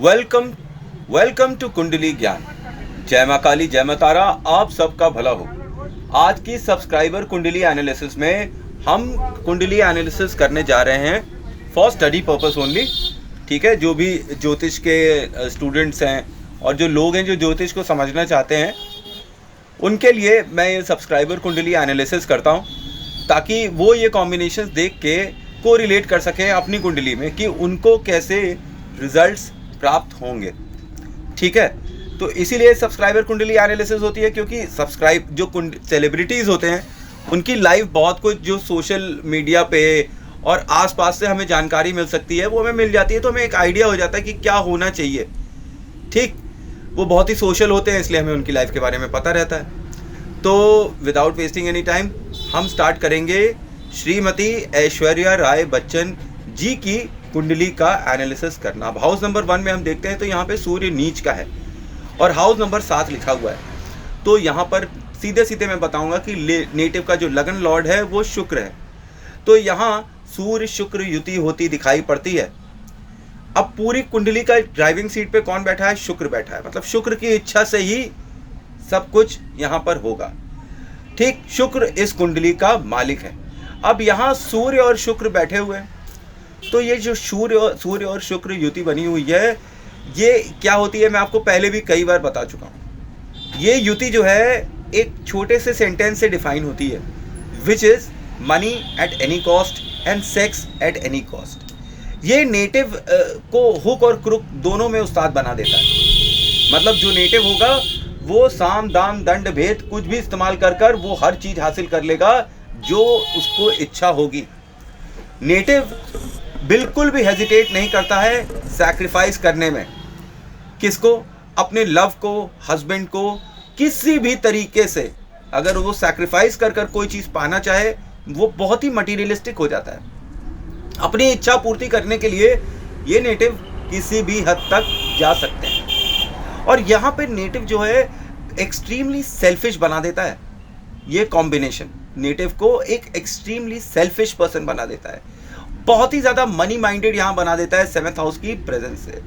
Welcome welcome to कुंडली ज्ञान। जय माँ काली, जय माँ तारा, आप सबका भला हो। आज की सब्सक्राइबर कुंडली एनालिसिस में हम कुंडली एनालिसिस करने जा रहे हैं फॉर स्टडी पर्पस ओनली। ठीक है, जो भी ज्योतिष के स्टूडेंट्स हैं और जो लोग हैं जो ज्योतिष को समझना चाहते हैं, उनके लिए मैं ये सब्सक्राइबर कुंडली एनालिसिस करता हूँ, ताकि वो ये कॉम्बिनेशंस देख के को रिलेट कर सकें अपनी कुंडली में कि उनको कैसे रिजल्ट्स प्राप्त होंगे। ठीक है, तो इसीलिए सब्सक्राइबर कुंडली एनालिसिस होती है, क्योंकि सब्सक्राइब जो सेलिब्रिटीज़ होते हैं उनकी लाइफ बहुत कुछ जो सोशल मीडिया पे और आसपास से हमें जानकारी मिल सकती है वो हमें मिल जाती है, तो हमें एक आइडिया हो जाता है कि क्या होना चाहिए। ठीक, वो बहुत ही सोशल होते हैं, इसलिए हमें उनकी लाइफ के बारे में पता रहता है। तो विदाउट वेस्टिंग एनी टाइम हम स्टार्ट करेंगे श्रीमती ऐश्वर्या राय बच्चन जी की कुंडली का एनालिसिस करना। अब हाउस नंबर 1 में हम देखते हैं तो यहाँ पे सूर्य नीच का है और हाउस नंबर 7 लिखा हुआ है। तो यहाँ पर सीधे सीधे मैं बताऊंगा कि नेटिव का जो लगन लॉर्ड है वो शुक्र है। तो यहाँ सूर्य शुक्र युति होती दिखाई पड़ती है। अब पूरी कुंडली का ड्राइविंग सीट पे कौन बैठा है? शुक्र बैठा है। मतलब शुक्र की इच्छा से ही सब कुछ यहाँ पर होगा। ठीक, शुक्र इस कुंडली का मालिक है। अब यहाँ सूर्य और शुक्र बैठे हुए हैं, तो ये जो सूर्य और शुक्र युति बनी हुई है, ये क्या होती है मैं आपको पहले भी कई बार बता चुका हूँ। ये युति जो है एक छोटे से सेंटेंस से डिफाइन होती है, which is money at any cost and sex at any cost. ये नेटिव को हुक और क्रुक दोनों में उस्ताद बना देता है। मतलब जो नेटिव होगा वो साम दाम दंड भेद कुछ भी इस्तेमाल कर कर वो हर चीज हासिल कर लेगा जो उसको इच्छा होगी। नेटिव बिल्कुल भी हेजिटेट नहीं करता है सैक्रिफाइस करने में। किसको? अपने लव को, हस्बैंड को, किसी भी तरीके से अगर वो सैक्रिफाइस कर कर कोई चीज़ पाना चाहे, वो बहुत ही मटीरियलिस्टिक हो जाता है। अपनी इच्छा पूर्ति करने के लिए ये नेटिव किसी भी हद तक जा सकते हैं। और यहाँ पे नेटिव जो है एक्सट्रीमली सेल्फिश बना देता है। ये कॉम्बिनेशन नेटिव को एक एक्सट्रीमली सेल्फिश पर्सन बना देता है, बहुत ही ज़्यादा मनी माइंडेड यहाँ बना देता है 7th हाउस की प्रेजेंस से।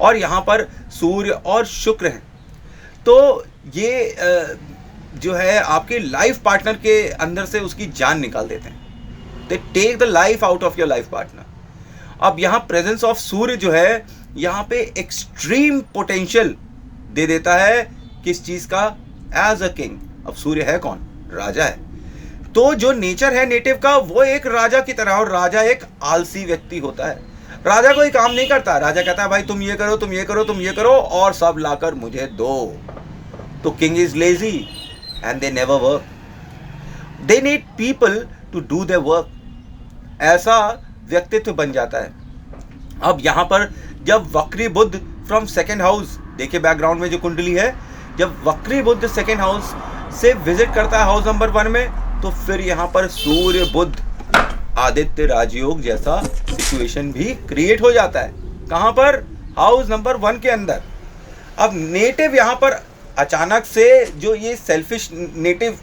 और यहाँ पर सूर्य और शुक्र हैं, तो ये जो है आपके लाइफ पार्टनर के अंदर से उसकी जान निकाल देते हैं। They take the life out of your life partner. अब यहाँ प्रेजेंस ऑफ सूर्य जो है यहाँ पे एक्सट्रीम पोटेंशियल दे देता है किस चीज़ का? As a king. अब सूर्य है कौन? राजा है। तो जो नेचर है नेटिव का वो एक राजा की तरह, और राजा एक आलसी व्यक्ति होता है। राजा कोई काम नहीं करता। राजा कहता है भाई तुम ये करो, तुम ये करो, तुम ये करो और सब लाकर मुझे दो। तो king is lazy and they never work. They need people to do their work. ऐसा व्यक्तित्व बन जाता है। अब यहाँ पर जब वक्री बुध फ्रॉम 2nd हाउस, देखिए बैकग्राउंड में जो कुंडली है, जब वक्री बुध 2nd हाउस से विजिट करता है हाउस नंबर 1 में, तो फिर यहाँ पर सूर्य बुध आदित्य राजयोग जैसा सिचुएशन भी क्रिएट हो जाता है। कहाँ पर? हाउस नंबर 1 के अंदर। अब नेटिव यहाँ पर अचानक से जो ये सेल्फिश नेटिव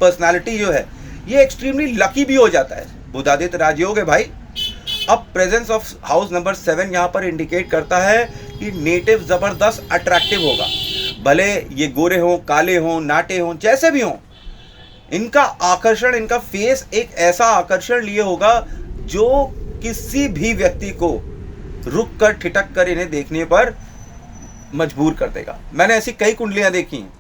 पर्सनालिटी जो है ये एक्सट्रीमली लकी भी हो जाता है। बुध आदित्य राजयोग है भाई। अब प्रेजेंस ऑफ हाउस नंबर 7 यहाँ पर इंडिकेट करता है कि नेटिव जबरदस्त अट्रैक्टिव होगा। भले ये गोरे हों, काले हों, नाटे हों, जैसे भी हों, इनका आकर्षण, इनका फेस एक ऐसा आकर्षण लिए होगा जो किसी भी व्यक्ति को रुक कर ठिठक कर इन्हें देखने पर मजबूर कर देगा। मैंने ऐसी कई कुंडलियां देखी हैं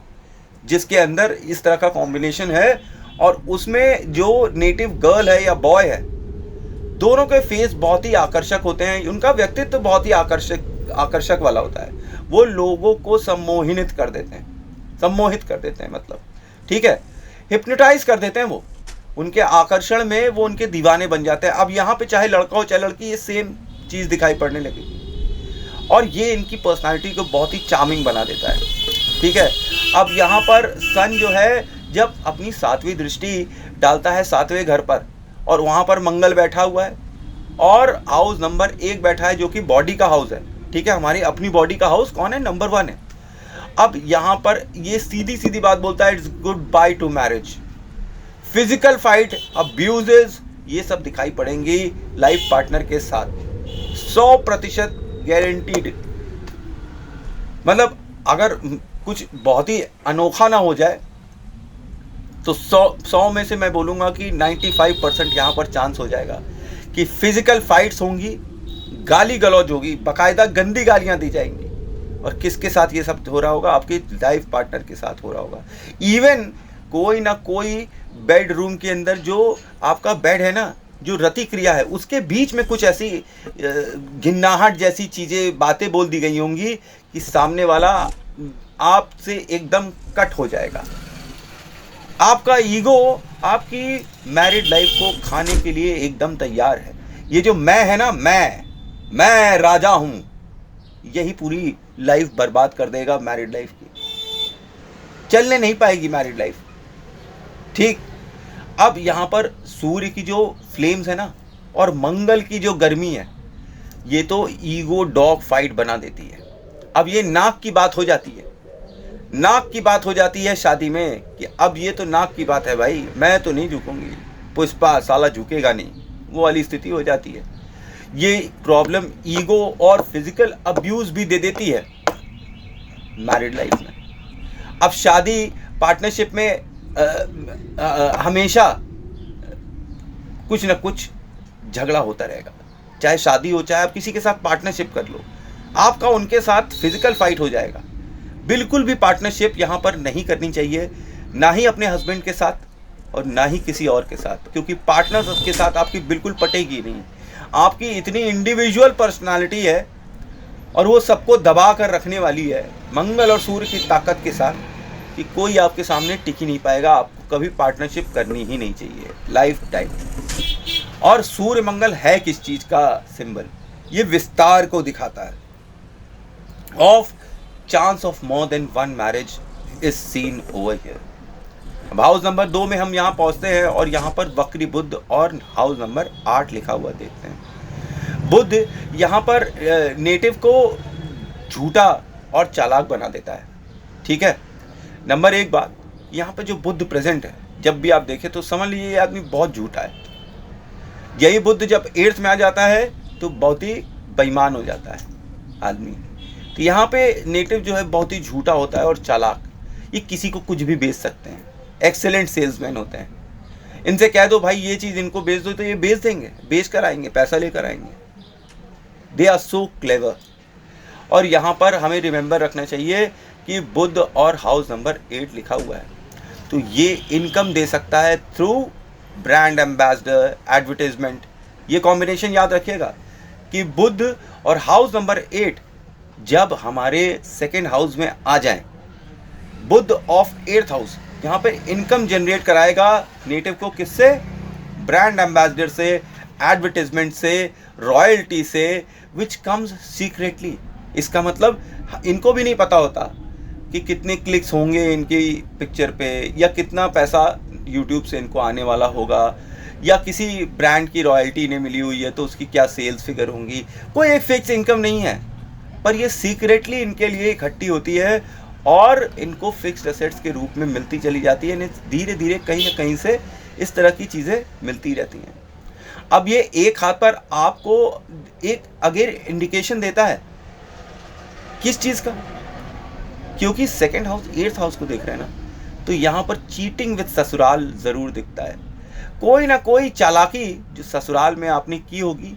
जिसके अंदर इस तरह का कॉम्बिनेशन है, और उसमें जो नेटिव गर्ल है या बॉय है, दोनों के फेस बहुत ही आकर्षक होते हैं। उनका व्यक्तित्व बहुत ही आकर्षक वाला होता है। वो लोगों को सम्मोहित कर देते हैं मतलब, ठीक है, हिप्नोटाइज कर देते हैं। वो उनके आकर्षण में वो उनके दीवाने बन जाते हैं। अब यहाँ पे चाहे लड़का हो चाहे लड़की, ये सेम चीज़ दिखाई पड़ने लगी, और ये इनकी पर्सनालिटी को बहुत ही चार्मिंग बना देता है। ठीक है, अब यहाँ पर सन जो है जब अपनी 7वीं दृष्टि डालता है 7वें घर पर, और वहाँ पर मंगल बैठा हुआ है, और हाउस नंबर 1 बैठा है जो कि बॉडी का हाउस है। ठीक है, हमारी अपनी बॉडी का हाउस कौन है? नंबर 1 है। अब यहाँ पर ये सीधी सीधी बात बोलता है, it's good by two marriage. Physical fight, abuses, ये सब दिखाई पड़ेंगी लाइफ पार्टनर के साथ। 100% गारंटीड। मतलब अगर कुछ बहुत ही अनोखा ना हो जाए तो 100 में से मैं बोलूँगा कि 95% यहाँ पर चांस हो जाएगा कि फिजिकल फाइट्स होंगी, गाली गलौज होगी, बाकायदा गंदी गालियाँ दी जाएंगी। और किसके साथ ये सब हो रहा होगा? आपके लाइफ पार्टनर के साथ हो रहा होगा। इवन कोई ना कोई बेडरूम के अंदर जो आपका बेड है ना, जो रति क्रिया है, उसके बीच में कुछ ऐसी घिन्नाहट जैसी चीज़ें, बातें बोल दी गई होंगी कि सामने वाला आपसे एकदम कट हो जाएगा। आपका ईगो आपकी मैरिड लाइफ को खाने के लिए एकदम तैयार है। ये जो मैं है ना, मैं राजा हूँ, यही पूरी लाइफ बर्बाद कर देगा मैरिड लाइफ की। चलने नहीं पाएगी मैरिड लाइफ। ठीक, अब यहाँ पर सूर्य की जो फ्लेम्स है ना और मंगल की जो गर्मी है, ये तो ईगो डॉग फाइट बना देती है। अब ये नाक की बात हो जाती है, नाक की बात हो जाती है शादी में कि अब ये तो नाक की बात है भाई, मैं तो नहीं झुकूंगी, पुष्पा साला झुकेगा नहीं, वो वाली स्थिति हो जाती है। ये प्रॉब्लम ईगो और फिजिकल अब्यूज भी दे देती है मैरिड लाइफ में। अब शादी पार्टनरशिप में हमेशा कुछ ना कुछ झगड़ा होता रहेगा। चाहे शादी हो, चाहे आप किसी के साथ पार्टनरशिप कर लो, आपका उनके साथ फिजिकल फाइट हो जाएगा। बिल्कुल भी पार्टनरशिप यहाँ पर नहीं करनी चाहिए, ना ही अपने हस्बैंड के साथ और ना ही किसी और के साथ, क्योंकि पार्टनर के साथ आपकी बिल्कुल पटेगी नहीं। आपकी इतनी इंडिविजुअल पर्सनालिटी है और वो सबको दबा कर रखने वाली है मंगल और सूर्य की ताकत के साथ कि कोई आपके सामने टिक ही नहीं पाएगा। आपको कभी पार्टनरशिप करनी ही नहीं चाहिए लाइफ टाइम। और सूर्य मंगल है किस चीज का सिंबल? ये विस्तार को दिखाता है। Of chance of more than one marriage is seen over here. अब हाउस नंबर 2 में हम यहाँ पहुँचते हैं और यहाँ पर वक्री बुध और हाउस नंबर 8 लिखा हुआ देखते हैं। बुध यहाँ पर नेटिव को झूठा और चालाक बना देता है। ठीक है, नंबर 1 बात, यहाँ पे जो बुध प्रेजेंट है, जब भी आप देखें तो समझ लीजिए ये आदमी बहुत झूठा है। यही बुध जब 8th में आ जाता है तो बहुत ही बेईमान हो जाता है आदमी। तो यहाँ पे नेटिव जो है बहुत ही झूठा होता है और चालाक। ये किसी को कुछ भी बेच सकते हैं, एक्सेलेंट सेल्समैन होते हैं। इनसे कह दो भाई ये चीज़ इनको बेच दो तो ये बेच देंगे, बेच कर आएंगे, पैसा लेकर आएंगे। They are so clever. और यहाँ पर हमें रिमेंबर रखना चाहिए कि बुध और हाउस नंबर 8 लिखा हुआ है, तो ये इनकम दे सकता है थ्रू ब्रांड एम्बेसडर, एडवर्टाइजमेंट। ये कॉम्बिनेशन याद रखिएगा कि बुध और हाउस नंबर 8 जब हमारे 2nd हाउस में आ जाएं, बुध ऑफ 8th हाउस यहाँ पे इनकम जनरेट कराएगा नेटिव को। किससे? ब्रांड एम्बेसडर से, एडवर्टाइजमेंट से, रॉयल्टी से, विच कम्स सीक्रेटली। इसका मतलब इनको भी नहीं पता होता कि कितने क्लिक्स होंगे इनकी पिक्चर पे, या कितना पैसा यूट्यूब से इनको आने वाला होगा, या किसी ब्रांड की रॉयल्टी इन्हें मिली हुई है तो उसकी क्या सेल्स फिगर होंगी। कोई एक फिक्स इनकम नहीं है, पर ये सीक्रेटली इनके लिए इकट्ठी होती है और इनको फिक्स्ड एसेट्स के रूप में मिलती चली जाती है। धीरे धीरे कहीं ना कहीं से इस तरह की चीज़ें मिलती रहती हैं। अब ये एक हाथ पर आपको एक अगेन इंडिकेशन देता है किस चीज़ का, क्योंकि 2nd हाउस 8th हाउस को देख रहे हैं ना, तो यहाँ पर चीटिंग विद ससुराल ज़रूर दिखता है। कोई ना कोई चालाकी जो ससुराल में आपने की होगी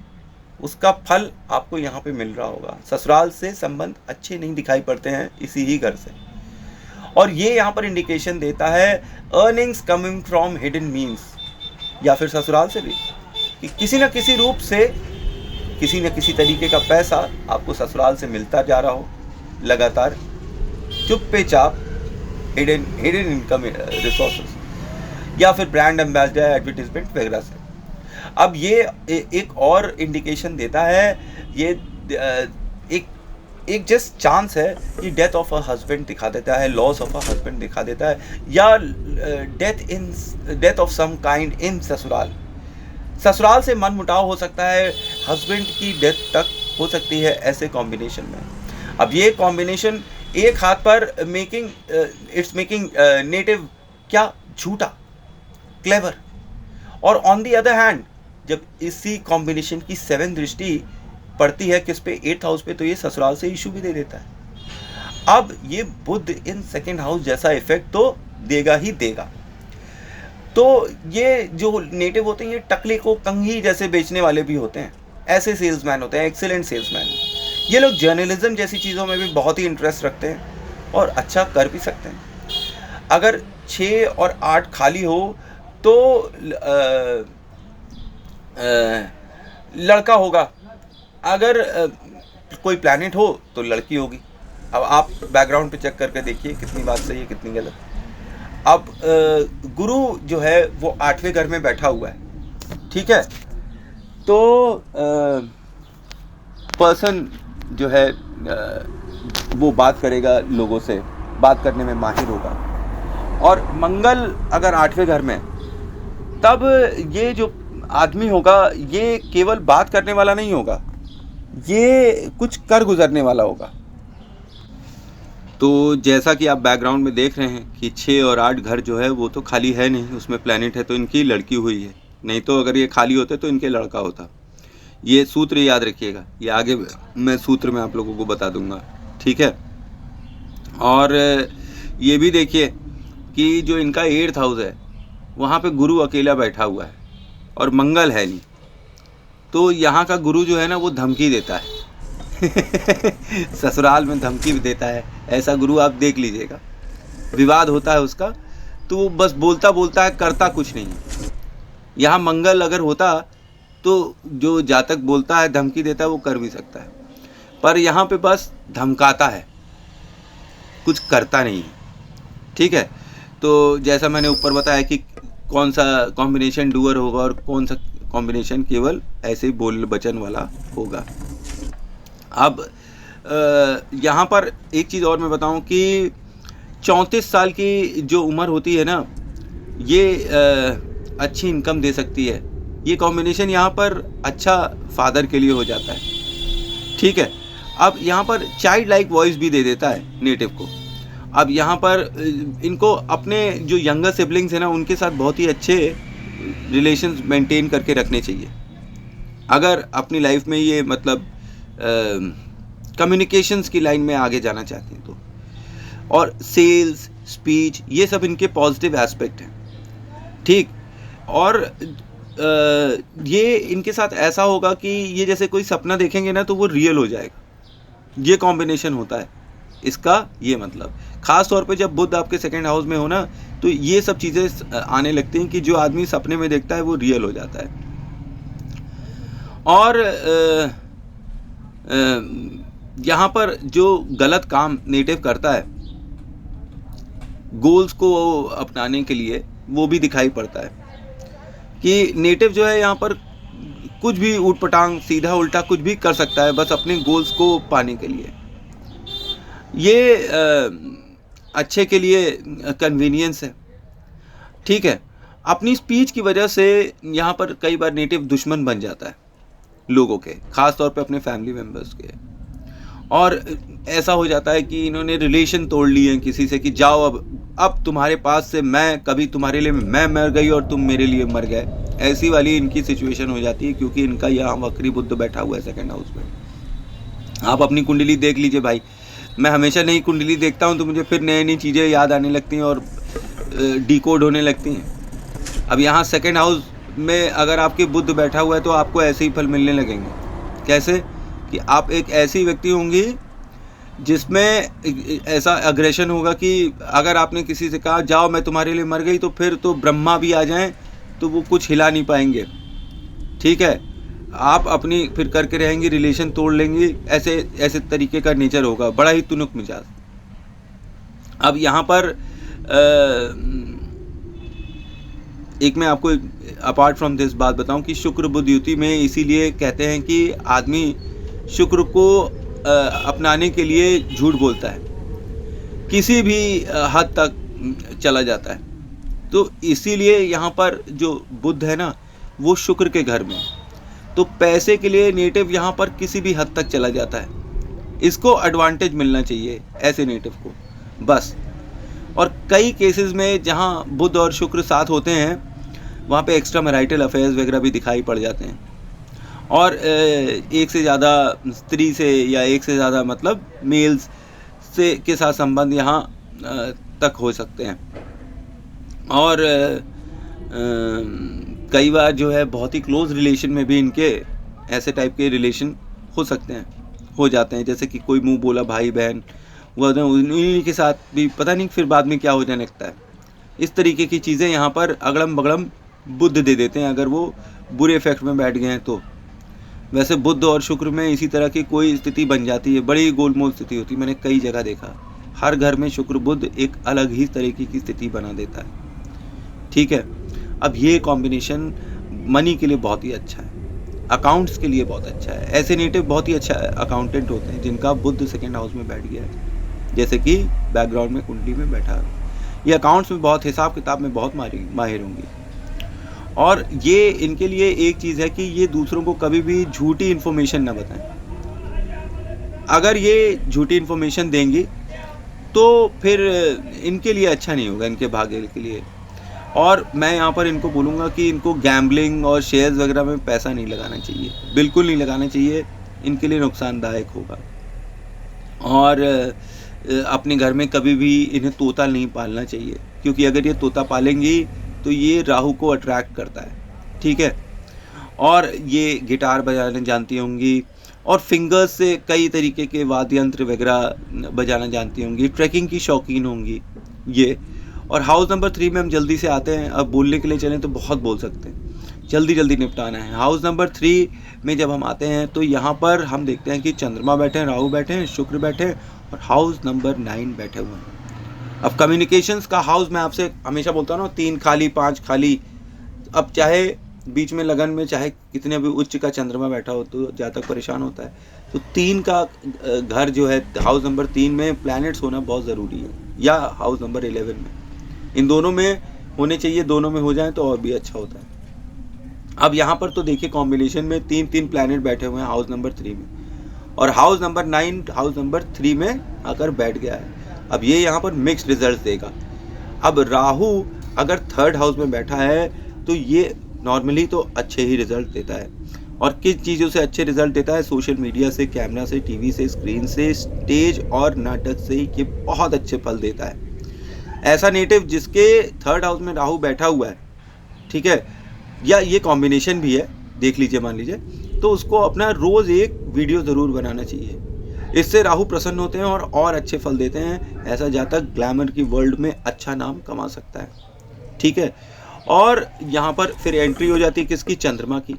उसका फल आपको यहाँ पे मिल रहा होगा। ससुराल से संबंध अच्छे नहीं दिखाई पड़ते हैं इसी ही घर से। और ये यहाँ पर इंडिकेशन देता है earnings coming from hidden means, या फिर ससुराल से भी कि किसी न किसी रूप से किसी न किसी तरीके का पैसा आपको ससुराल से मिलता जा रहा हो लगातार, चुप्पे चाप, हिडन इनकम रिसोर्सेज, या फिर ब्रांड एम्बेसडर, एडवर्टाइजमेंट वगैरह से। अब ये एक और इंडिकेशन देता है, ये एक जस्ट चांस है कि डेथ ऑफ अ हस्बैंड दिखा देता है, लॉस ऑफ अ हस्बैंड दिखा देता है, या death of some kind in ससुराल। ससुराल से मन मुटाव हो सकता है, हस्बैंड की डेथ तक हो सकती है ऐसे कॉम्बिनेशन में। अब ये कॉम्बिनेशन एक हाथ पर इट्स मेकिंग नेटिव क्या झूठा, क्लेवर, और ऑन दी अदर हैंड जब इसी कॉम्बिनेशन की 7th दृष्टि पड़ती है किस पे, 8th हाउस पे, तो ये ससुराल से इशू भी दे देता है। अब ये बुध इन सेकंड हाउस जैसा इफेक्ट तो देगा ही देगा। तो ये जो नेटिव होते हैं ये टकले को कंघी जैसे बेचने वाले भी होते हैं, ऐसे सेल्समैन होते हैं, एक्सीलेंट सेल्समैन। ये लोग जर्नलिज्म जैसी चीज़ों में भी बहुत ही इंटरेस्ट रखते हैं और अच्छा कर भी सकते हैं। अगर 6 और 8 खाली हो तो लड़का होगा, अगर कोई प्लैनेट हो तो लड़की होगी। अब आप बैकग्राउंड पे चेक करके देखिए कितनी बात सही है कितनी गलत। अब गुरु जो है वो 8वें घर में बैठा हुआ है, ठीक है। तो पर्सन जो है वो बात करेगा, लोगों से बात करने में माहिर होगा। और मंगल अगर 8वें घर में, तब ये जो आदमी होगा ये केवल बात करने वाला नहीं होगा, ये कुछ कर गुजरने वाला होगा। तो जैसा कि आप बैकग्राउंड में देख रहे हैं कि 6 और 8 घर जो है वो तो खाली है नहीं, उसमें प्लैनेट है, तो इनकी लड़की हुई है। नहीं तो अगर ये खाली होते तो इनके लड़का होता। ये सूत्र याद रखिएगा, ये आगे मैं सूत्र में आप लोगों को बता दूंगा, ठीक है। और ये भी देखिए कि जो इनका 8th हाउस है वहाँ पे गुरु अकेला बैठा हुआ है और मंगल है नहीं। तो यहाँ का गुरु जो है ना वो धमकी देता है ससुराल में धमकी भी देता है, ऐसा गुरु आप देख लीजिएगा। विवाद होता है उसका तो वो बस बोलता बोलता है, करता कुछ नहीं है। यहाँ मंगल अगर होता तो जो जातक बोलता है, धमकी देता है, वो कर भी सकता है, पर यहाँ पे बस धमकाता है, कुछ करता नहीं है, ठीक है। तो जैसा मैंने ऊपर बताया कि कौन सा कॉम्बिनेशन डूअर होगा और कौन सा कॉम्बिनेशन केवल ऐसे ही बोल बचन वाला होगा। अब यहाँ पर एक चीज़ और मैं बताऊँ कि 34 साल की जो उम्र होती है ना, ये अच्छी इनकम दे सकती है। ये कॉम्बिनेशन यहाँ पर अच्छा फादर के लिए हो जाता है, ठीक है। अब यहाँ पर चाइल्ड लाइक वॉइस भी दे देता है नेटिव को। अब यहाँ पर इनको अपने जो यंगर सिबलिंग्स हैं ना, उनके साथ बहुत ही अच्छे रिलेशंस मेंटेन करके रखने चाहिए अगर अपनी लाइफ में ये मतलब कम्युनिकेशंस की लाइन में आगे जाना चाहते हैं तो। और सेल्स, स्पीच, ये सब इनके पॉजिटिव एस्पेक्ट हैं, ठीक। और ये इनके साथ ऐसा होगा कि ये जैसे कोई सपना देखेंगे ना तो वो रियल हो जाएगा, ये कॉम्बिनेशन होता है इसका। ये मतलब ख़ास तौर पे जब बुध आपके 2nd हाउस में हो ना, तो ये सब चीज़ें आने लगती हैं कि जो आदमी सपने में देखता है वो रियल हो जाता है। और यहाँ पर जो गलत काम नेटिव करता है गोल्स को अपनाने के लिए, वो भी दिखाई पड़ता है कि नेटिव जो है यहाँ पर कुछ भी ऊटपटांग सीधा उल्टा कुछ भी कर सकता है बस अपने गोल्स को पाने के लिए। ये अच्छे के लिए कन्वीनियंस है, ठीक है। अपनी स्पीच की वजह से यहाँ पर कई बार नेटिव दुश्मन बन जाता है लोगों के, ख़ास तौर पे अपने फैमिली मेम्बर्स के। और ऐसा हो जाता है कि इन्होंने रिलेशन तोड़ लिए हैं किसी से कि जाओ अब तुम्हारे पास से मैं, कभी तुम्हारे लिए मैं मर गई और तुम मेरे लिए मर गए, ऐसी वाली इनकी सिचुएशन हो जाती है क्योंकि इनका यहाँ वक्री बुध बैठा हुआ है 2nd हाउस में। आप अपनी कुंडली देख लीजिए भाई, मैं हमेशा नई कुंडली देखता हूँ तो मुझे फिर नई नई चीज़ें याद आने लगती हैं और डिकोड होने लगती हैं। अब यहाँ 2nd हाउस में अगर आपके बुध बैठा हुआ है तो आपको ऐसे ही फल मिलने लगेंगे। कैसे कि आप एक ऐसी व्यक्ति होंगी जिसमें ऐसा अग्रेशन होगा कि अगर आपने किसी से कहा जाओ मैं तुम्हारे लिए मर गई, तो फिर तो ब्रह्मा भी आ जाएं तो वो कुछ हिला नहीं पाएंगे, ठीक है। आप अपनी फिर करके रहेंगी, रिलेशन तोड़ लेंगी, ऐसे तरीके का नेचर होगा, बड़ा ही तुनुक मिजाज। अब यहाँ पर एक मैं आपको अपार्ट फ्रॉम दिस बात बताऊं कि शुक्र बुध युति में इसीलिए कहते हैं कि आदमी शुक्र को अपनाने के लिए झूठ बोलता है, किसी भी हद तक चला जाता है। तो इसीलिए यहाँ पर जो बुध है ना वो शुक्र के घर में, तो पैसे के लिए नेटिव यहाँ पर किसी भी हद तक चला जाता है। इसको एडवांटेज मिलना चाहिए ऐसे नेटिव को बस। और कई केसेस में जहाँ बुध और शुक्र साथ होते हैं वहाँ पे एक्स्ट्रा मैरिटल अफेयर्स वगैरह भी दिखाई पड़ जाते हैं। और एक से ज़्यादा स्त्री से या एक से ज़्यादा मतलब मेल्स से के साथ संबंध यहाँ तक हो सकते हैं। और कई बार जो है बहुत ही क्लोज रिलेशन में भी इनके ऐसे टाइप के रिलेशन हो सकते हैं, हो जाते हैं। जैसे कि कोई मुंह बोला भाई बहन हुआ तो उन्हीं के साथ भी पता नहीं फिर बाद में क्या हो जाने लगता है। इस तरीके की चीज़ें यहाँ पर अगड़म बगड़म बुध दे देते हैं अगर वो बुरे इफेक्ट में बैठ गए हैं तो। वैसे बुध और शुक्र में इसी तरह की कोई स्थिति बन जाती है, बड़ी गोलमोल स्थिति होती है, मैंने कई जगह देखा। हर घर में शुक्र बुध एक अलग ही तरीके की स्थिति बना देता है। ठीक है, अब ये कॉम्बिनेशन मनी के लिए बहुत ही अच्छा है, अकाउंट्स के लिए बहुत अच्छा है। ऐसे नेटिव बहुत ही अच्छा अकाउंटेंट होते हैं जिनका बुध सेकेंड हाउस में बैठ गया है, जैसे कि बैकग्राउंड में कुंडली में बैठा है। ये अकाउंट्स में बहुत, हिसाब किताब में बहुत माहिर होंगी। और ये इनके लिए एक चीज़ है कि ये दूसरों को कभी भी झूठी इन्फॉर्मेशन ना बताएं। अगर ये झूठी इन्फॉर्मेशन देंगी तो फिर इनके लिए अच्छा नहीं होगा, इनके भाग्य के लिए। और मैं यहाँ पर इनको बोलूँगा कि इनको गैम्बलिंग और शेयर्स वगैरह में पैसा नहीं लगाना चाहिए, बिल्कुल नहीं लगाना चाहिए, इनके लिए नुकसानदायक होगा। और अपने घर में कभी भी इन्हें तोता नहीं पालना चाहिए, क्योंकि अगर ये तोता पालेंगी तो ये राहु को अट्रैक्ट करता है। ठीक है, और ये गिटार बजाने जानती होंगी और फिंगर्स से कई तरीके के वाद्य यंत्र वगैरह बजाना जानती होंगी, ट्रैकिंग की शौकीन होंगी ये। और हाउस नंबर 3 में हम जल्दी से आते हैं। अब बोलने के लिए चलें तो बहुत बोल सकते हैं, जल्दी जल्दी निपटाना है। हाउस नंबर 3 में जब हम आते हैं तो यहाँ पर हम देखते हैं कि चंद्रमा बैठे हैं, राहु बैठे हैं, शुक्र बैठे हैं और हाउस नंबर 9 बैठे हुए हैं। अब कम्युनिकेशंस का हाउस मैं आपसे हमेशा बोलता हूँ ना, 3 खाली 5 खाली। अब चाहे बीच में लगन में चाहे कितने भी उच्च का चंद्रमा बैठा हो तो जातक परेशान होता है। तो 3 का घर जो है, हाउस नंबर 3 में प्लैनेट्स होना बहुत ज़रूरी है, या हाउस नंबर 11 में, इन दोनों में होने चाहिए। दोनों में हो जाए तो और भी अच्छा होता है। अब यहाँ पर तो देखिए कॉम्बिनेशन में 3 प्लैनेट बैठे हुए हैं हाउस नंबर 3 में, और हाउस नंबर 9 हाउस नंबर 3 में आकर बैठ गया है। अब ये यहाँ पर मिक्स्ड रिजल्ट देगा। अब राहु अगर 3rd हाउस में बैठा है तो ये नॉर्मली तो अच्छे ही रिजल्ट देता है। और किस चीज़ों से अच्छे रिजल्ट देता है? सोशल मीडिया से, कैमरा से, टीवी से, स्क्रीन से, स्टेज और नाटक से ये बहुत अच्छे फल देता है। ऐसा नेटिव जिसके 3rd हाउस में राहु बैठा हुआ है, ठीक है, या ये कॉम्बिनेशन भी है, देख लीजिए, मान लीजिए, तो उसको अपना रोज़ एक वीडियो ज़रूर बनाना चाहिए। इससे राहु प्रसन्न होते हैं और अच्छे फल देते हैं। ऐसा जातक ग्लैमर की वर्ल्ड में अच्छा नाम कमा सकता है। ठीक है, और यहाँ पर फिर एंट्री हो जाती है किसकी? चंद्रमा की।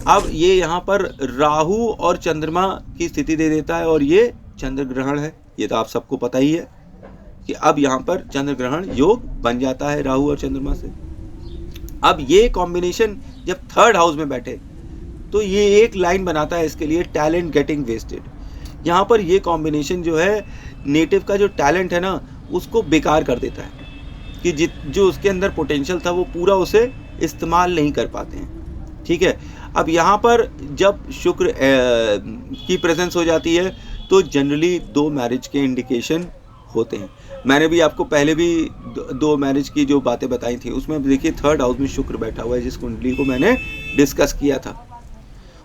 अब ये यहाँ पर राहु और चंद्रमा की स्थिति दे देता है, और ये चंद्र ग्रहण है। ये तो आप सबको पता ही है कि अब यहाँ पर चंद्र ग्रहण योग बन जाता है राहु और चंद्रमा से। अब ये कॉम्बिनेशन जब 3rd हाउस में बैठे तो ये एक लाइन बनाता है इसके लिए, टैलेंट गेटिंग वेस्टेड। यहाँ पर ये कॉम्बिनेशन जो है नेटिव का जो टैलेंट है ना, उसको बेकार कर देता है कि जो उसके अंदर पोटेंशियल था वो पूरा उसे इस्तेमाल नहीं कर पाते हैं। ठीक है, अब यहाँ पर जब शुक्र की प्रेजेंस हो जाती है तो जनरली 2 मैरिज के इंडिकेशन होते हैं। मैंने भी आपको पहले भी 2 मैरिज की जो बातें बताई थी, उसमें देखिए 3rd हाउस में शुक्र बैठा हुआ है, जिस कुंडली को मैंने डिस्कस किया था।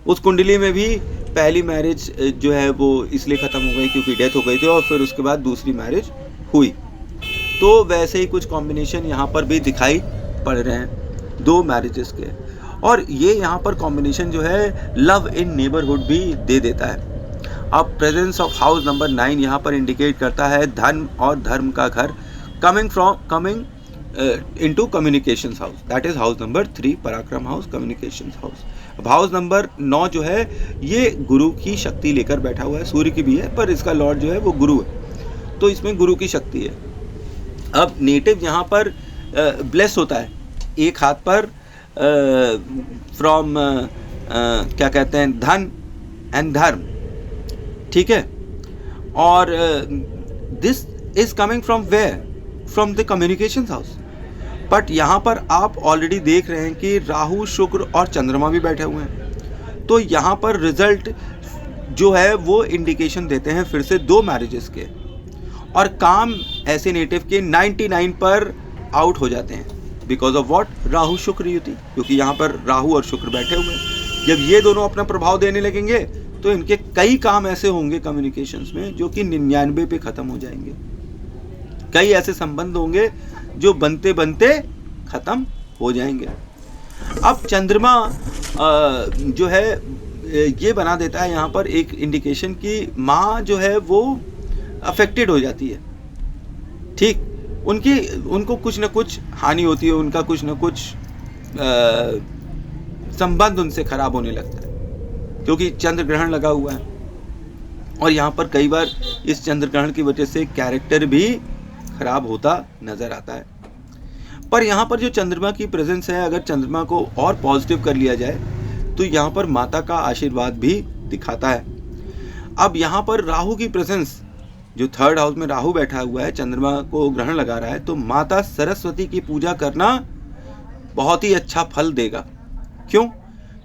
उस कुंडली में भी पहली मैरिज जो है वो इसलिए ख़त्म हो गई क्योंकि डेथ हो गई थी, और फिर उसके बाद दूसरी मैरिज हुई। तो वैसे ही कुछ कॉम्बिनेशन यहाँ पर भी दिखाई पड़ रहे हैं 2 मैरिजेस के। और ये यहाँ पर कॉम्बिनेशन जो है लव इन नेबरहुड भी दे देता है। अब प्रेजेंस ऑफ हाउस नंबर 9 यहाँ पर इंडिकेट करता है धन और धर्म का घर, coming into communication house, that is house number 3, पराक्रम हाउस, कम्युनिकेशन हाउस। अब हाउस नंबर 9 जो है ये गुरु की शक्ति लेकर बैठा हुआ है, सूर्य की भी है पर इसका लॉर्ड जो है वो गुरु है, तो इसमें गुरु की शक्ति है। अब नेटिव यहाँ पर ब्लेस होता है, एक हाथ पर फ्रॉम क्या कहते हैं, धन एंड धर्म। ठीक है, और this is coming from where? From the communication house. But यहाँ पर आप ऑलरेडी देख रहे हैं कि राहु, शुक्र और चंद्रमा भी बैठे हुए हैं, तो यहाँ पर रिजल्ट जो है वो इंडिकेशन देते हैं फिर से 2 मैरिजेस के। और काम ऐसे नेटिव के 99 पर आउट हो जाते हैं बिकॉज ऑफ व्हाट? राहु शुक्र युति, क्योंकि यहाँ पर राहु और शुक्र बैठे हुए हैं। जब ये दोनों अपना प्रभाव देने लगेंगे तो इनके कई काम ऐसे होंगे कम्युनिकेशंस में जो कि 99 पे ख़त्म हो जाएंगे। कई ऐसे संबंध होंगे जो बनते बनते ख़त्म हो जाएंगे। अब चंद्रमा जो है ये बना देता है यहाँ पर एक इंडिकेशन कि माँ जो है वो अफेक्टेड हो जाती है, ठीक, उनको कुछ ना कुछ हानि होती है, उनका कुछ ना कुछ संबंध उनसे खराब होने लगता है, क्योंकि चंद्र ग्रहण लगा हुआ है। और यहाँ पर कई बार इस चंद्र ग्रहण की वजह से कैरेक्टर भी खराब होता नजर आता है। पर यहाँ पर जो चंद्रमा की प्रेजेंस है, अगर चंद्रमा को और पॉजिटिव कर लिया जाए तो यहाँ पर माता का आशीर्वाद भी दिखाता है। अब यहाँ पर राहु की प्रेजेंस, जो 3rd हाउस में राहु बैठा हुआ है, चंद्रमा को ग्रहण लगा रहा है, तो माता सरस्वती की पूजा करना बहुत ही अच्छा फल देगा। क्यों?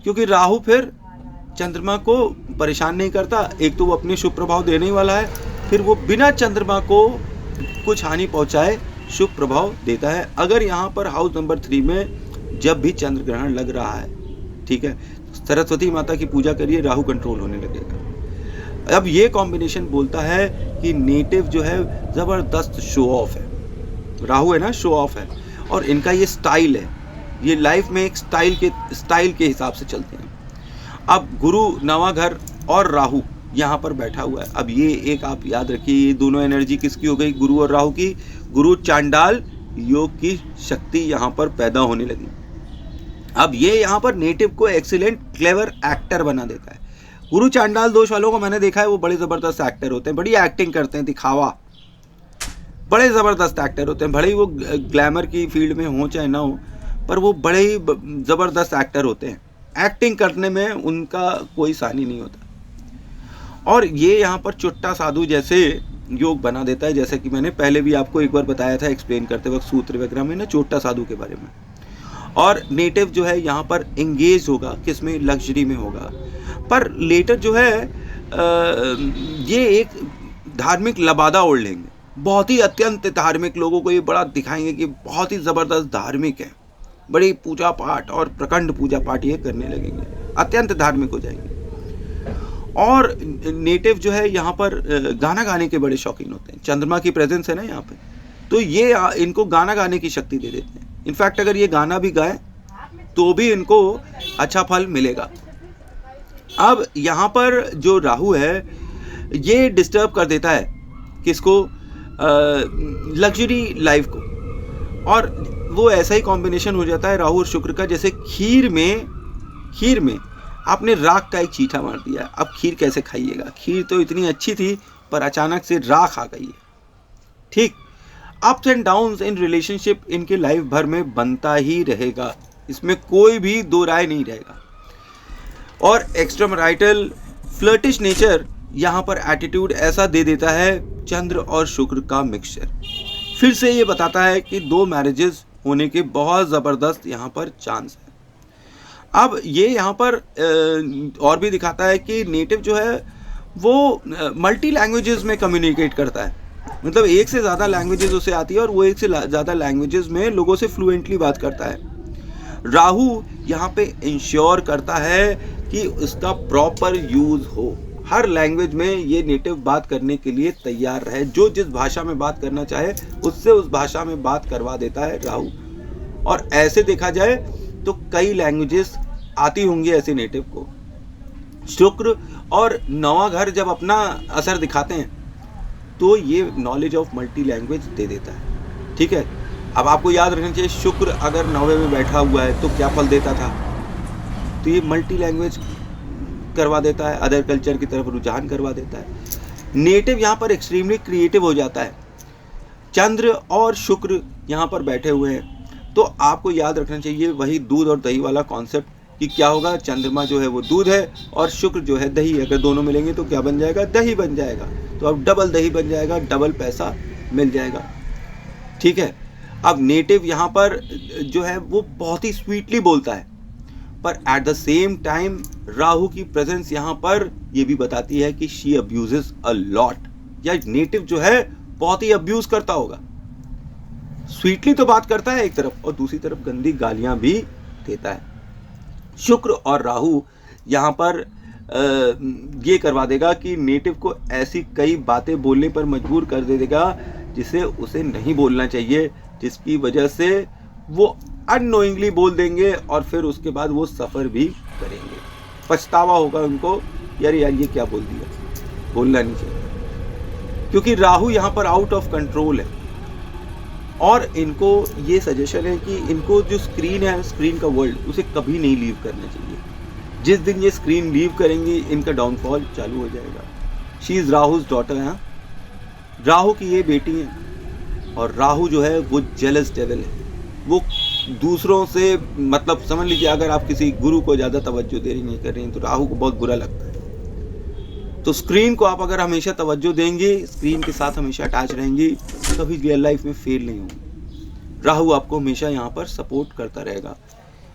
क्योंकि राहु फिर चंद्रमा को परेशान नहीं करता, एक तो वो अपने शुभ प्रभाव देने ही वाला है, फिर वो बिना चंद्रमा को कुछ हानि पहुंचाए शुभ प्रभाव देता है। अगर यहाँ पर हाउस नंबर 3 में जब भी चंद्र ग्रहण लग रहा है, ठीक है, सरस्वती माता की पूजा करिए, राहु कंट्रोल होने लगेगा। अब ये कॉम्बिनेशन बोलता है कि नेटिव जो है ज़बरदस्त शो ऑफ है, राहु है ना, शो ऑफ है, और इनका ये स्टाइल है, ये लाइफ में एक स्टाइल के हिसाब से चलते हैं। अब गुरु नवा घर और राहु यहाँ पर बैठा हुआ है। अब ये एक आप याद रखिए, ये दोनों एनर्जी किसकी हो गई? गुरु और राहु की। गुरु चांडाल योग की शक्ति यहाँ पर पैदा होने लगी। अब ये यहाँ पर नेटिव को एक्सीलेंट क्लेवर एक्टर बना देता है। गुरु चांडाल दोष वालों को मैंने देखा है, वो बड़े ज़बरदस्त एक्टर होते हैं, बड़ी एक्टिंग करते हैं, दिखावा, बड़े ज़बरदस्त एक्टर होते हैं, भले ही वो ग्लैमर की फील्ड में हो चाहे ना हो, पर वो बड़े ही ज़बरदस्त एक्टर होते हैं। एक्टिंग करने में उनका कोई सानी नहीं होता। और ये यहाँ पर चुट्टा साधु जैसे योग बना देता है, जैसे कि मैंने पहले भी आपको एक बार बताया था एक्सप्लेन करते वक्त सूत्र वगैरह में ना, चोट्टा साधु के बारे में। और नेटिव जो है यहाँ पर एंगेज होगा, किसमें? लग्जरी में होगा। पर लेटर जो है ये एक धार्मिक लबादा ओढ़ लेंगे, बहुत ही अत्यंत धार्मिक, लोगों को ये बड़ा दिखाएंगे कि बहुत ही ज़बरदस्त धार्मिक है, बड़ी पूजा पाठ और प्रखंड पूजा पाठ ये करने लगेंगे, अत्यंत धार्मिक हो जाएंगे। और नेटिव जो है यहाँ पर गाना गाने के बड़े शौकीन होते हैं, चंद्रमा की प्रेजेंस है ना यहाँ पे, तो ये इनको गाना गाने की शक्ति दे देते हैं। इनफैक्ट अगर ये गाना भी गाए तो भी इनको अच्छा फल मिलेगा। अब यहाँ पर जो राहु है ये डिस्टर्ब कर देता है किसको? लग्जरी लाइफ को। और वो ऐसा ही कॉम्बिनेशन हो जाता है राहु और शुक्र का, जैसे खीर में आपने राख का एक चीठा मार दिया, अब खीर कैसे खाइएगा? खीर तो इतनी अच्छी थी पर अचानक से राख आ गई है, ठीक। Ups and downs in relationship इनके लाइफ भर में बनता ही रहेगा, इसमें कोई भी दो राय नहीं रहेगा। और एक्स्ट्रामैरिटल फ्लर्टिश नेचर यहाँ पर एटीट्यूड ऐसा दे देता है चंद्र और शुक्र का मिक्सचर। फिर से ये बताता है कि 2 मैरिजेस होने के बहुत ज़बरदस्त यहाँ पर चांस है। अब ये यहाँ पर और भी दिखाता है कि नेटिव जो है वो मल्टी लैंग्वेजेस में कम्युनिकेट करता है, मतलब एक से ज़्यादा लैंग्वेजेस उसे आती है और वो एक से ज़्यादा लैंग्वेजेस में लोगों से फ्लुएंटली बात करता है। राहु यहाँ पे इंश्योर करता है कि उसका प्रॉपर यूज़ हो, हर लैंग्वेज में ये नेटिव बात करने के लिए तैयार रहे, जो जिस भाषा में बात करना चाहे उससे उस भाषा में बात करवा देता है राहु। और ऐसे देखा जाए तो कई लैंग्वेजेस आती होंगी ऐसे नेटिव को। शुक्र और नवा घर जब अपना असर दिखाते हैं तो ये नॉलेज ऑफ मल्टी लैंग्वेज दे देता है, ठीक है। अब आपको याद रखना चाहिए, शुक्र अगर 9वें में बैठा हुआ है तो क्या फल देता था? तो ये मल्टी लैंग्वेज करवा देता है, अदर कल्चर की तरफ रुझान करवा देता है। नेटिव यहाँ पर एक्सट्रीमली क्रिएटिव हो जाता है। चंद्र और शुक्र यहाँ पर बैठे हुए हैं तो आपको याद रखना चाहिए वही दूध और दही वाला कॉन्सेप्ट कि क्या होगा, चंद्रमा जो है वो दूध है और शुक्र जो है दही है, अगर दोनों मिलेंगे तो क्या बन जाएगा? दही बन जाएगा। तो अब डबल दही बन जाएगा, डबल पैसा मिल जाएगा, ठीक है। अब नेटिव यहाँ पर जो है वो बहुत ही स्वीटली बोलता है, पर at the same time Rahu की प्रेजेंस यहाँ पर ये भी बताती है कि शी अब्यूजेस अ लॉट, या नेटिव जो है बहुत ही अब्यूज करता होगा। स्वीटली तो बात करता है एक तरफ और दूसरी तरफ गंदी गालियां भी देता है। शुक्र और राहु यहाँ पर ये करवा देगा कि नेटिव को ऐसी कई बातें बोलने पर मजबूर कर दे देगा जिसे उसे नहीं बोलना चाहिए, जिसकी वजह से वो अननोइंगली बोल देंगे और फिर उसके बाद वो सफ़र भी करेंगे, पछतावा होगा उनको, यार ये क्या बोल दिया, बोलना नहीं चाहिए। क्योंकि राहु यहाँ पर आउट ऑफ कंट्रोल है और इनको ये सजेशन है कि इनको जो स्क्रीन है, स्क्रीन का वर्ल्ड, उसे कभी नहीं लीव करना चाहिए। जिस दिन ये स्क्रीन लीव करेंगी इनका डाउनफॉल चालू हो जाएगा। शी इज़ राहुज डॉटर है, राहु की ये बेटी है और राहु जो है वो जेलस डेविल है। वो दूसरों से, मतलब समझ लीजिए अगर आप किसी गुरु को ज़्यादा तवज्जो दे रही नहीं कर रही हैं तो राहु को बहुत बुरा लगता है। तो स्क्रीन को आप अगर हमेशा तवज्जो देंगे, स्क्रीन के साथ हमेशा अटैच रहेंगी, कभी रियल लाइफ में फेल नहीं होंगी। राहु आपको हमेशा यहाँ पर सपोर्ट करता रहेगा।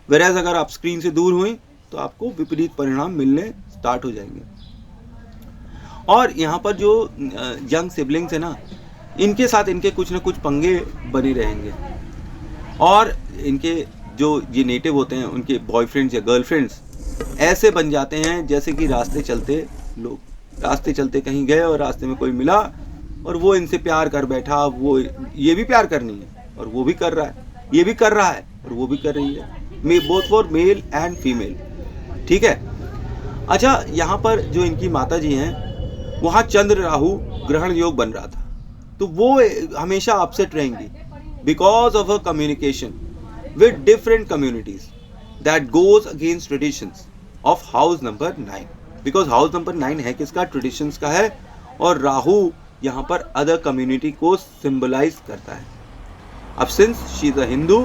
वेराज अगर आप स्क्रीन से दूर हुई तो आपको विपरीत परिणाम मिलने स्टार्ट हो जाएंगे। और यहाँ पर जो यंग सिबलिंग्स है ना, इनके साथ इनके कुछ ना कुछ पंगे बने रहेंगे और इनके जो ये नेटिव होते हैं उनके बॉयफ्रेंड्स या गर्लफ्रेंड्स ऐसे बन जाते हैं जैसे कि रास्ते चलते कहीं गए और रास्ते में कोई मिला और वो इनसे प्यार कर बैठा, वो ये भी प्यार करनी है और वो भी कर रहा है, ये भी कर रहा है और वो भी कर रही है, both for male and female. ठीक है। अच्छा, यहाँ पर जो इनकी माता जी हैं वहाँ चंद्र राहु ग्रहण योग बन रहा था, तो वो हमेशा अपसेट रहेंगी because of a communication with different communities that goes against traditions of house number 9। Because house number 9 है किसका? ट्रेडिशंस का है और राहु यहाँ पर अदर कम्युनिटी को सिंबलाइज करता है। अब since she is a Hindu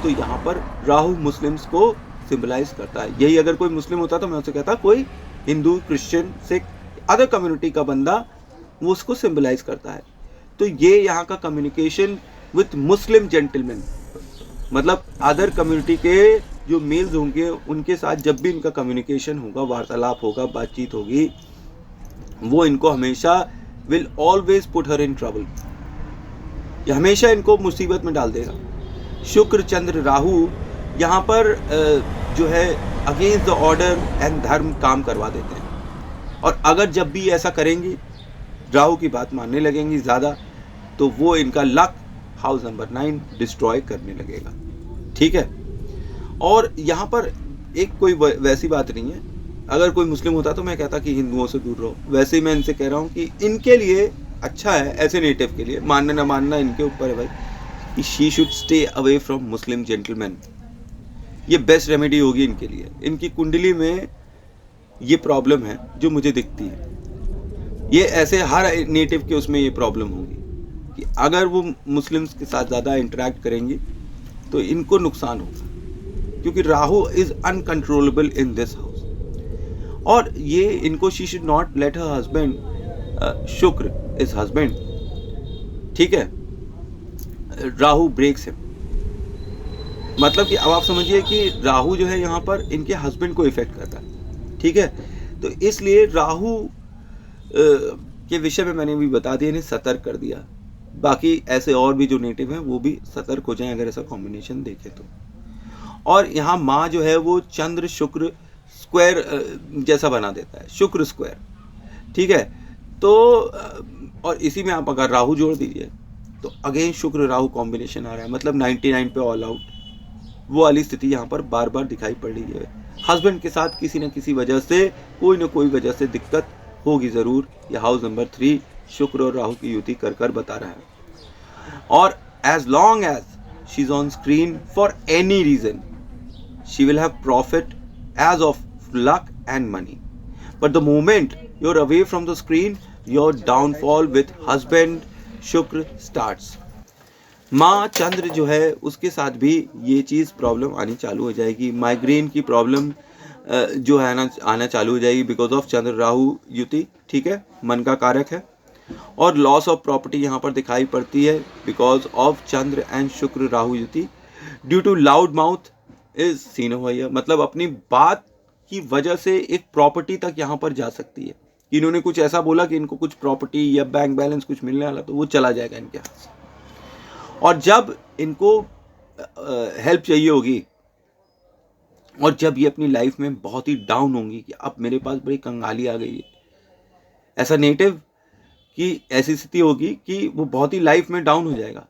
तो यहाँ पर राहु मुस्लिम्स को सिंबलाइज करता है। यही अगर कोई मुस्लिम होता तो मैं उससे कहता कोई Hindu, Christian, Sikh, other community का बंदा, वो उसको सिंबलाइज करता है। तो ये यहाँ का कम्युनिकेशन विथ मुस्लिम जेंटलमैन, मतलब अदर कम्युनिटी के जो मेल्स होंगे उनके साथ जब भी इनका कम्युनिकेशन होगा, वार्तालाप होगा, बातचीत होगी, वो इनको हमेशा will always put her in trouble, ये हमेशा इनको मुसीबत में डाल देगा। शुक्र, चंद्र, राहु यहाँ पर जो है अगेंस्ट द ऑर्डर एंड धर्म काम करवा देते हैं और अगर जब भी ऐसा करेंगी, राहु की बात मानने लगेंगी ज़्यादा, तो वो इनका लक हाउस नंबर 9 डिस्ट्रॉय करने लगेगा। ठीक है। और यहाँ पर एक कोई वैसी बात नहीं है, अगर कोई मुस्लिम होता तो मैं कहता कि हिंदुओं से दूर रहो। वैसे ही मैं इनसे कह रहा हूँ कि इनके लिए अच्छा है, ऐसे नेटिव के लिए, मानना ना मानना इनके ऊपर है भाई, कि she should stay away from Muslim gentleman. ये बेस्ट रेमेडी होगी इनके लिए। इनकी कुंडली में ये प्रॉब्लम है जो मुझे दिखती है, ये ऐसे हर नेटिव के उसमें ये प्रॉब्लम होगी कि अगर वो मुस्लिम्स के साथ ज़्यादा इंटरेक्ट करेंगी तो इनको नुकसान होगा, क्योंकि Rahu is uncontrollable in this house. और ये इनको she should not let her husband, शुक्र इज हस्बैंड, ठीक है, राहु ब्रेक्स हिम। मतलब कि अब आप समझिए कि राहु जो है यहाँ पर इनके हस्बैंड को इफेक्ट करता है। ठीक है। तो इसलिए राहु के विषय में मैंने भी बता दिया, इन्हें सतर्क कर दिया। बाकी ऐसे और भी जो नेटिव हैं वो भी सतर्क हो जाएं अगर ऐसा कॉम्बिनेशन देखें तो। और यहाँ माँ जो है वो चंद्र शुक्र स्क्वायर जैसा बना देता है, शुक्र स्क्वायर। ठीक है। तो और इसी में आप अगर राहु जोड़ दीजिए तो अगेन शुक्र राहु कॉम्बिनेशन आ रहा है, मतलब 99 पे ऑल आउट, वो वाली स्थिति यहाँ पर बार बार दिखाई पड़ रही है। हस्बैंड के साथ किसी न किसी वजह से, कोई न कोई वजह से दिक्कत होगी ज़रूर। यह हाउस नंबर 3 शुक्र और राहु की युति कर कर बता रहा है। और as long as she is on screen for any reason, she will have profit as of luck and money, but the moment you're away from the screen, your downfall with husband शुक्र starts। माँ चंद्र जो है उसके साथ भी ये चीज़ problem आनी चालू हो जाएगी। माइग्रेन की प्रॉब्लम जो है ना आना चालू हो जाएगी बिकॉज ऑफ चंद्र राहु युति। ठीक है, मन का कारक है। और लॉस ऑफ प्रॉपर्टी यहाँ पर दिखाई पड़ती है बिकॉज ऑफ चंद्र एंड शुक्र राहु युति। Due to loud mouth is seen हुआ, मतलब अपनी बात की वजह से एक प्रॉपर्टी तक यहाँ पर जा सकती है। इन्होंने कुछ ऐसा बोला कि इनको कुछ प्रॉपर्टी या बैंक बैलेंस कुछ मिलने वाला, तो वो चला जाएगा इनके हाथ से। और जब इनको हेल्प चाहिए होगी और जब ये अपनी लाइफ में बहुत ही डाउन होंगी कि अब मेरे पास बड़ी कंगाली आ गई है, ऐसा नेगेटिव की ऐसी स्थिति होगी कि वो बहुत ही लाइफ में डाउन हो जाएगा,